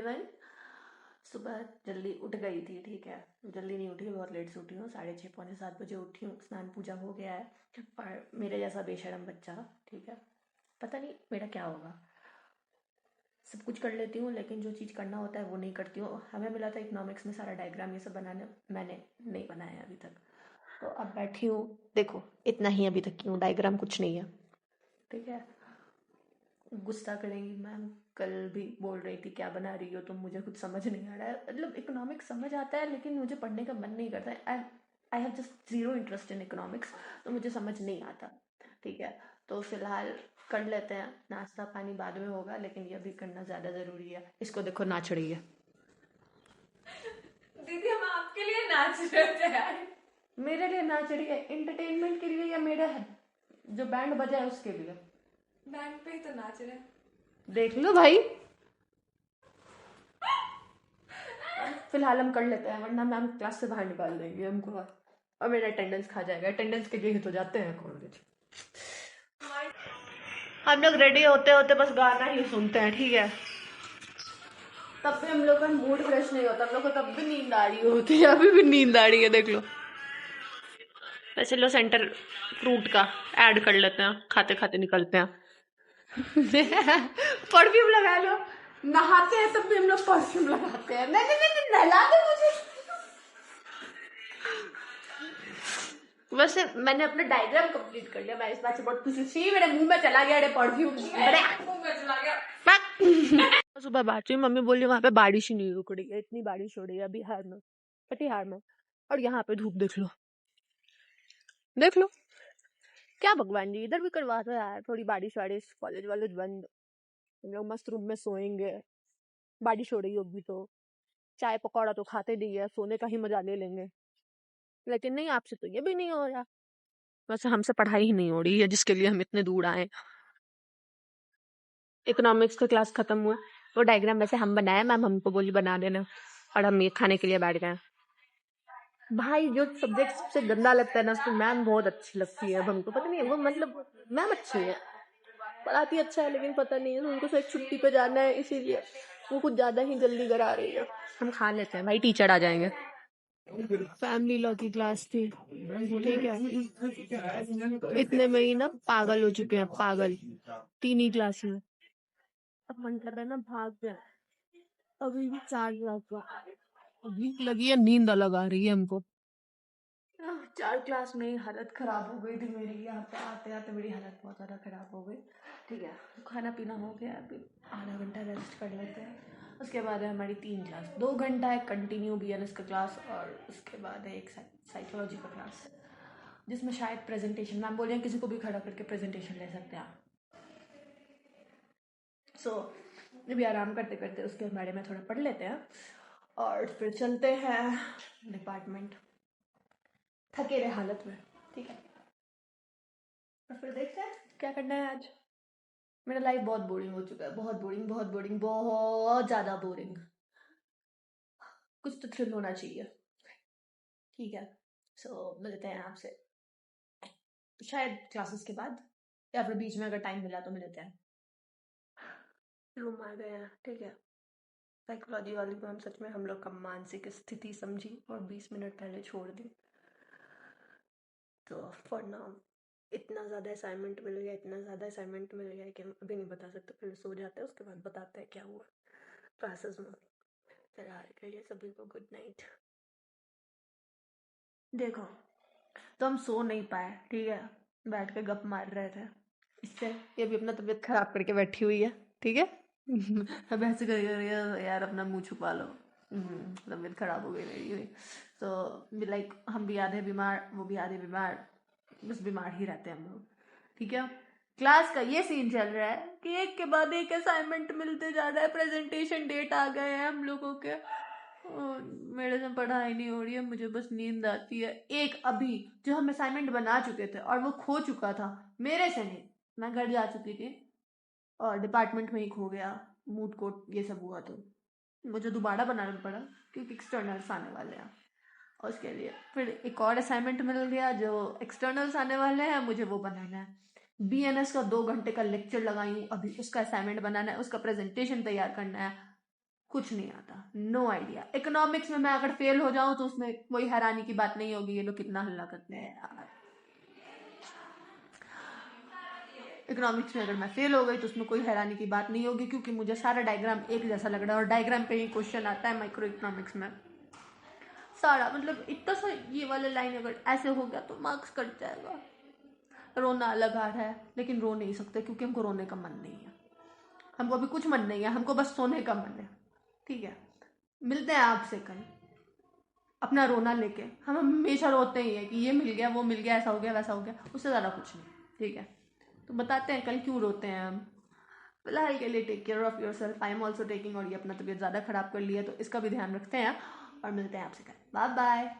Everyone. सुबह जल्दी उठ गई थी, ठीक है। जल्दी नहीं उठी, बहुत लेट से उठी हूँ, 6:30 पौने 7 बजे उठी हूँ। स्नान पूजा हो गया है। पर मेरे जैसा बेशरम बच्चा, ठीक है, पता नहीं मेरा क्या होगा। सब कुछ कर लेती हूँ लेकिन जो चीज़ करना होता है वो नहीं करती हूँ। हमें मिला था इकोनॉमिक्स में सारा डायग्राम ये सब बनाने, मैंने नहीं बनाया अभी तक। तो अब बैठी हूँ, देखो इतना ही अभी तक की हूँ, डायग्राम कुछ नहीं है, ठीक है। गुस्सा करेंगी मैम, कल भी बोल रही थी क्या बना रही हो तुम, मुझे कुछ समझ नहीं आ रहा है। मतलब इकोनॉमिक्स समझ आता है लेकिन मुझे पढ़ने का मन नहीं करता है। I have just zero interest in economics, तो मुझे समझ नहीं आता, ठीक है। तो फिलहाल कर लेते हैं, नाश्ता पानी बाद में होगा लेकिन ये भी करना ज़्यादा ज़रूरी है। इसको देखो नाच रही है। दीदी हम आपके लिए नाच रहे थे यार। मेरे लिए नाच रही है, एंटरटेनमेंट के लिए या मेरा जो बैंड बजा है उसके लिए? बैंड पे ही तो नाच रहे हैं। देख लो भाई, फिलहाल हम कर लेते हैं वरना मैम क्लास से बाहर निकाल देंगे हमको और मेरा अटेंडेंस खा जाएगा। अटेंडेंस के लिए ही तो जाते हैं कॉलेज। हम लोग रेडी होते होते बस गाना ही सुनते हैं, ठीक है। तब भी हम लोग का मूड फ्रेश नहीं होता, हम लोग को तब भी नींद आ रही होती है। अभी भी नींद आ रही है, देख लो। वैसे लो सेंटर फ्रूट का ऐड कर लेते हैं, खाते खाते निकलते हैं। परफ्यूम लगा लो, नहाते हैं तब भी हम लोग परफ्यूम लगाते हैं। नहीं नहीं नहीं, नहला दे मुझे। वैसे मैंने अपना डायग्राम कंप्लीट कर लिया, मैं इस बात से बहुत खुशी थी। मेरे मुंह में चला गया परफ्यूम, सुबह बात हुई, मम्मी बोली वहां पे बारिश ही नहीं रुक रही है, इतनी बारिश हो रही है बिहार में, कटिहार में, और यहाँ पे धूप देख लो, देख लो। क्या भगवान जी, इधर भी करवा दो यार थोड़ी बारिश वारिश, कॉलेज वॉलेज बंद, हम लोग मस्त रूम में सोएंगे। बारिश हो रही होगी तो चाय पकौड़ा तो खाते नहीं है, सोने का ही मजा ले लेंगे। लेकिन नहीं, आपसे तो ये भी नहीं हो रहा। वैसे हमसे पढ़ाई ही नहीं हो रही है जिसके लिए हम इतने दूर आए। इकोनॉमिक्स का क्लास खत्म हुआ, वो डायग्राम वैसे हम बनाया, मैम हमको बोली बना देना, और हम ये खाने के लिए बैठ गए। भाई जो सब्जेक्ट सबसे गंदा लगता है ना उसको मैम बहुत अच्छी लगती है। अब हमको पता नहीं वो, मतलब मैम अच्छी है, पढ़ाती अच्छा है, लेकिन पता नहीं है उनको सिर्फ छुट्टी पे जाना है इसीलिए वो कुछ ज्यादा ही जल्दी करा रही है। हम खा लेते हैं भाई, टीचर आ जाएंगे। फैमिली लॉ की क्लास थी, ठीक है। इतने में ही ना पागल हो चुके हैं, पागल, 3 ही क्लास में। अब मन कर रहा है ना भाग जाए। अभी भी 4 क्लास का, भूख लगी है, नींद अलग आ रही है हमको। 4 क्लास में हालत खराब हो गई थी मेरी, यहाँ पे आते आते मेरी हालत बहुत ज़्यादा खराब हो गई, ठीक है। खाना पीना हो गया, अभी आधा घंटा रेस्ट कर लेते हैं। उसके बाद है हमारी 3 क्लास, 2 घंटा है कंटिन्यू BNS का क्लास, और उसके बाद है एक साइकोलॉजी का क्लास जिसमें शायद प्रेजेंटेशन, मैम बोल रहे हैं किसी को भी खड़ा करके प्रेजेंटेशन ले सकते हैं आप। सो अभी आराम करते करते उसके बारे में थोड़ा पढ़ लेते हैं और फिर चलते हैं डिपार्टमेंट, थके रहे हालत में, ठीक है। और फिर देखते हैं क्या करना है आज। मेरा लाइफ बहुत बोरिंग हो चुका है, बहुत बोरिंग, बहुत बोरिंग, बहुत ज़्यादा बोरिंग। कुछ तो थ्रिल होना चाहिए, ठीक है। सो मिलते हैं आपसे शायद क्लासेस के बाद, या फिर बीच में अगर टाइम मिला तो मिलते हैं। रूम आ गए हैं, ठीक है। साइकोलॉजी वाली मैम सच में हम लोग का मानसिक स्थिति समझी और 20 मिनट पहले छोड़ दी। तो फॉर नाउ इतना ज़्यादा असाइनमेंट मिल गया, इतना ज़्यादा असाइनमेंट मिल गया कि हम अभी नहीं बता सकते, पहले सो जाते हैं उसके बाद बताते हैं क्या हुआ क्लासेस में। फिलहाल के लिए सभी को गुड नाइट। देखो, तो हम सो नहीं पाए, ठीक है, बैठ के गप मार रहे थे, इससे ये भी अपना तबीयत खराब करके बैठी हुई है, ठीक है। अब ऐसे कर यार अपना मुंह छुपा लो, तबीयत खराब हो गई मेरी हुई। तो लाइक हम भी आधे बीमार, वो भी आधे बीमार, बस बीमार ही रहते हैं हम लोग, ठीक है। क्लास का ये सीन चल रहा है कि एक के बाद एक असाइनमेंट मिलते जा रहा है, प्रेजेंटेशन डेट आ गए हैं हम लोगों के, मेरे से पढ़ाई नहीं हो रही है, मुझे बस नींद आती है। एक अभी जो हम असाइनमेंट बना चुके थे और वो खो चुका था, मेरे से नहीं, मैं घर जा चुकी थी और डिपार्टमेंट में ही खो गया, मूड कोट ये सब हुआ, तो मुझे दोबारा बनाना पड़ा क्योंकि एक्सटर्नल्स आने वाले हैं। और उसके लिए फिर एक और असाइनमेंट मिल गया जो एक्सटर्नल्स आने वाले हैं, मुझे वो बनाना है। BNS का 2 घंटे का लेक्चर लगाई हूँ, अभी उसका असाइनमेंट बनाना है, उसका प्रेजेंटेशन तैयार करना है। कुछ नहीं आता, नो आइडिया। इकोनॉमिक्स में मैं अगर फेल हो जाऊं तो उसमें कोई हैरानी की बात नहीं होगी, ये लोग कितना हल्ला करते हैं यार। इकोनॉमिक्स में अगर मैं फेल हो गई तो उसमें कोई हैरानी की बात नहीं होगी, क्योंकि मुझे सारा डायग्राम एक जैसा लग रहा है और डायग्राम पे ही क्वेश्चन आता है माइक्रो इकोनॉमिक्स में सारा। मतलब इतना सा ये वाला लाइन अगर ऐसे हो गया तो मार्क्स कट जाएगा। रोना अलग हार है, लेकिन रो नहीं सकते क्योंकि हमको रोने का मन नहीं है। हमको अभी कुछ मन नहीं है, हमको बस सोने का मन है। ठीक है, मिलते हैं आपसे कल अपना रोना लेके। हम हमेशा रोते ही है कि ये मिल गया, वो मिल गया, ऐसा हो गया, वैसा हो गया, उससे ज़्यादा कुछ नहीं। ठीक है, तो बताते हैं कल क्यों रोते हैं हम। फिलहाल के लिए take care of yourself. I am also taking, और ये अपना तबीयत ज़्यादा खराब कर लिया तो इसका भी ध्यान रखते हैं और मिलते हैं आपसे कल। Bye bye.